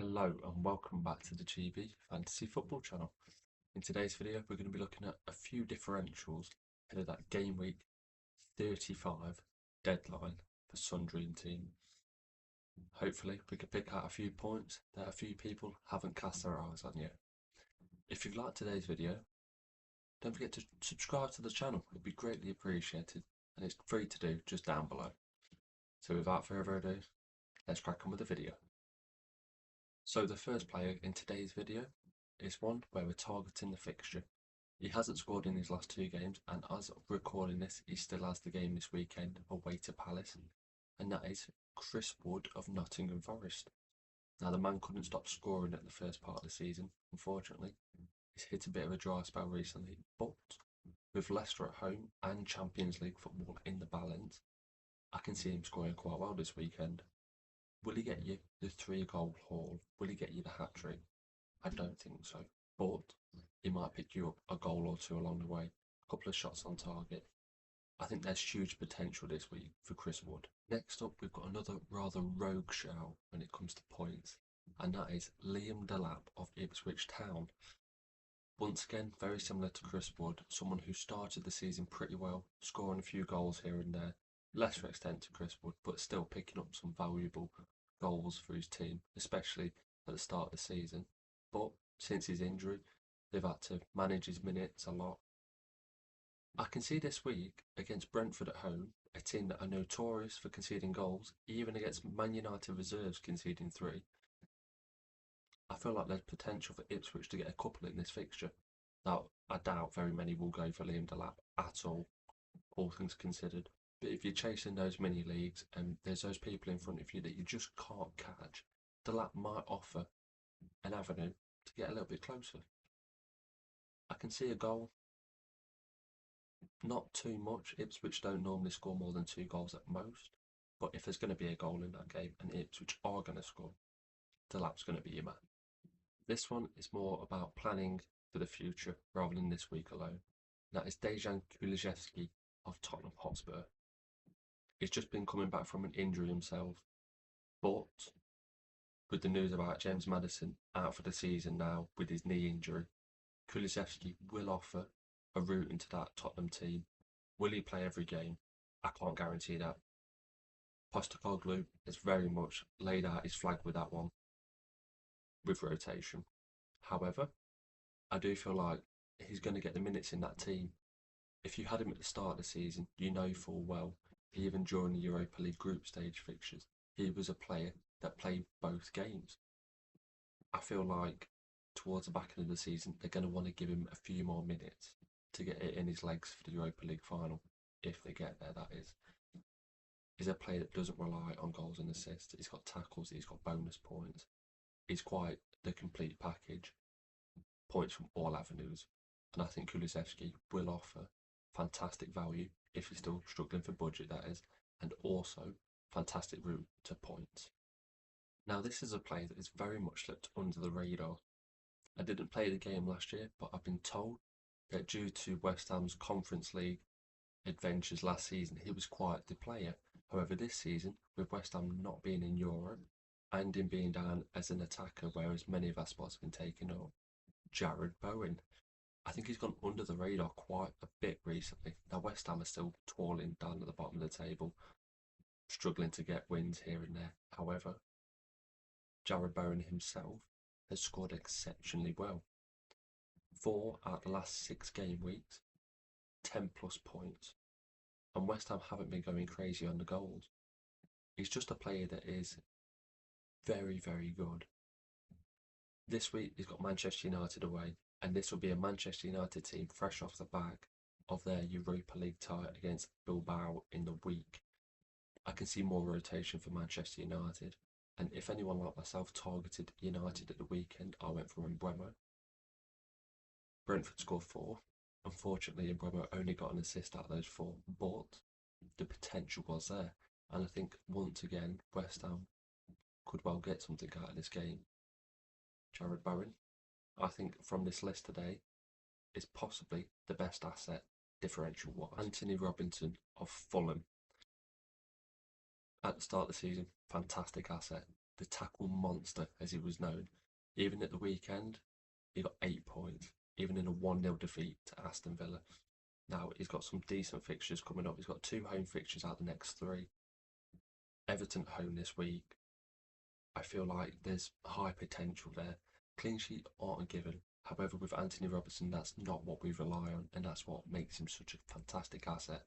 Hello and welcome back to the GB Fantasy Football channel. In today's video we're going to be looking at a few differentials ahead of that Game Week 35 deadline for Sundry team. Hopefully we can pick out a few points that a few people haven't cast their eyes on yet. If you've liked today's video, don't forget to subscribe to the channel, it'd be greatly appreciated and it's free to do just down below. So without further ado, let's crack on with the video. So the first player in today's video is one where we're targeting the fixture. He hasn't scored in his last two games, and as of recording this, he still has the game this weekend away to Palace, and that is Chris Wood of Nottingham Forest. Now the man couldn't stop scoring at the first part of the season, unfortunately. He's hit a bit of a dry spell recently, but with Leicester at home and Champions League football in the balance, I can see him scoring quite well this weekend. Will he get you the 3-goal haul? Will he get you the hat-trick? I don't think so, but he might pick you up a goal or two along the way, a couple of shots on target. I think there's huge potential this week for Chris Wood. Next up, we've got another rather rogue shout when it comes to points, and that is Liam Delap of Ipswich Town. Once again, very similar to Chris Wood, someone who started the season pretty well, scoring a few goals here and there. Lesser extent to Chris Wood, but still picking up some valuable goals for his team, especially at the start of the season. But since his injury, they've had to manage his minutes a lot. I can see this week against Brentford at home, a team that are notorious for conceding goals, even against Man United reserves conceding 3. I feel like there's potential for Ipswich to get a couple in this fixture. Now, I doubt very many will go for Liam Delap at all things considered. But if you're chasing those mini leagues and there's those people in front of you that you just can't catch, Delap might offer an avenue to get a little bit closer. I can see a goal. Not too much. Ipswich don't normally score more than 2 goals at most. But if there's going to be a goal in that game and Ipswich are going to score, Delap's going to be your man. This one is more about planning for the future rather than this week alone. That is Dejan Kulusevski of Tottenham Hotspur. He's just been coming back from an injury himself, but with the news about James Maddison out for the season now with his knee injury, Kulusevski will offer a route into that Tottenham team. Will he play every game? I can't guarantee that. Postecoglou has very much laid out his flag with that one, with rotation. However, I do feel like he's going to get the minutes in that team. If you had him at the start of the season, you know full well, even during the Europa League group stage fixtures, he was a player that played both games. I feel like towards the back end of the season, they're going to want to give him a few more minutes to get it in his legs for the Europa League final, if they get there, that is. He's a player that doesn't rely on goals and assists. He's got tackles, he's got bonus points. He's quite the complete package, points from all avenues. And I think Kulusevski will offer fantastic value if he's still struggling for budget, that is, and also fantastic route to points. Now this is a player that is very much slipped under the radar. I didn't play the game last year, but I've been told that due to West Ham's Conference League adventures last season, he was quite the player. However, this season, with West Ham not being in Europe and him being down as an attacker, whereas many of our spots have been taken up, Jared Bowen, I think he's gone under the radar quite a bit recently. Now West Ham are still toiling down at the bottom of the table, struggling to get wins here and there. However, Jared Bowen himself has scored exceptionally well. 4 out of the last 6 game weeks, 10 plus points. And West Ham haven't been going crazy on the goals. He's just a player that is very, very good. This week he's got Manchester United away, and this will be a Manchester United team fresh off the back of their Europa League tie against Bilbao in the week. I can see more rotation for Manchester United, and if anyone like myself targeted United at the weekend, I went for Mbeumo. Brentford scored 4. Unfortunately, Mbeumo only got an assist out of those 4, but the potential was there, and I think once again West Ham could well get something out of this game. Jared Bowen, I think from this list today, is possibly the best asset differential-wise. Anthony Robinson of Fulham. At the start of the season, fantastic asset. the tackle monster as he was known. Even at the weekend, he got 8 points, even in a 1-0 defeat to Aston Villa. Now, he's got some decent fixtures coming up. He's got 2 home fixtures out the next 3. Everton at home this week. I feel like there's high potential there. Clean sheet aren't a given. However, with Anthony Robertson, that's not what we rely on, and that's what makes him such a fantastic asset.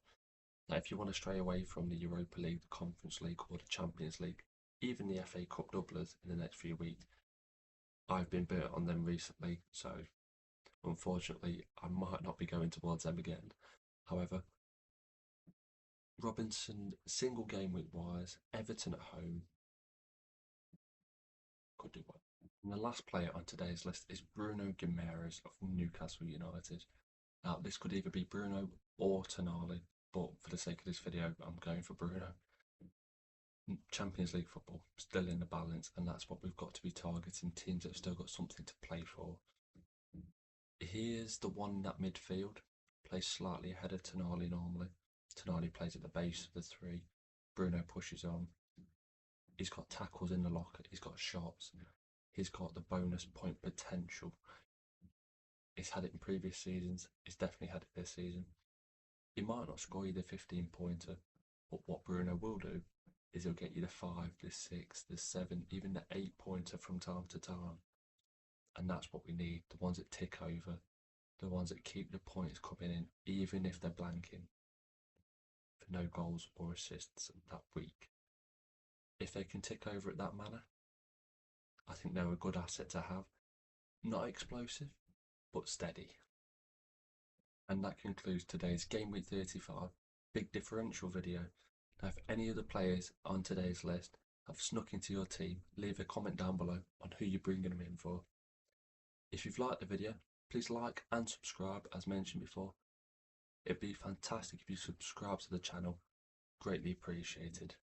Now, if you want to stray away from the Europa League, the Conference League, or the Champions League, even the FA Cup doublers in the next few weeks, I've been burnt on them recently, so unfortunately, I might not be going towards them again. However, Robinson, single game week wise, Everton at home, could do well. And the last player on today's list is Bruno Guimaraes of Newcastle United. Now, this could either be Bruno or Tonali, but for the sake of this video, I'm going for Bruno. Champions League football, still in the balance, and that's what we've got to be targeting, teams that have still got something to play for. Here's the one in that midfield, plays slightly ahead of Tonali normally. Tonali plays at the base of the 3, Bruno pushes on. He's got tackles in the locker, he's got shots, he's got the bonus point potential. He's had it in previous seasons, he's definitely had it this season. He might not score you the 15-pointer, but what Bruno will do is he'll get you the 5, the 6, the 7, even the 8-pointer from time to time. And that's what we need, the ones that tick over, the ones that keep the points coming in, even if they're blanking, for no goals or assists that week. If they can tick over at that manner, I think they're a good asset to have. Not explosive, but steady. And that concludes today's Game Week 35 big differential video. Now, if any of the players on today's list have snuck into your team, leave a comment down below on who you're bringing them in for. If you've liked the video, please like and subscribe as mentioned before. It'd be fantastic if you subscribe to the channel, greatly appreciated.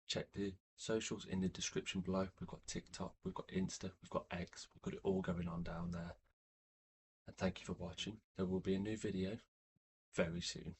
Check the socials in the description below. We've got TikTok, we've got Insta, we've got X, we've got it all going on down there. And thank you for watching. There will be a new video very soon.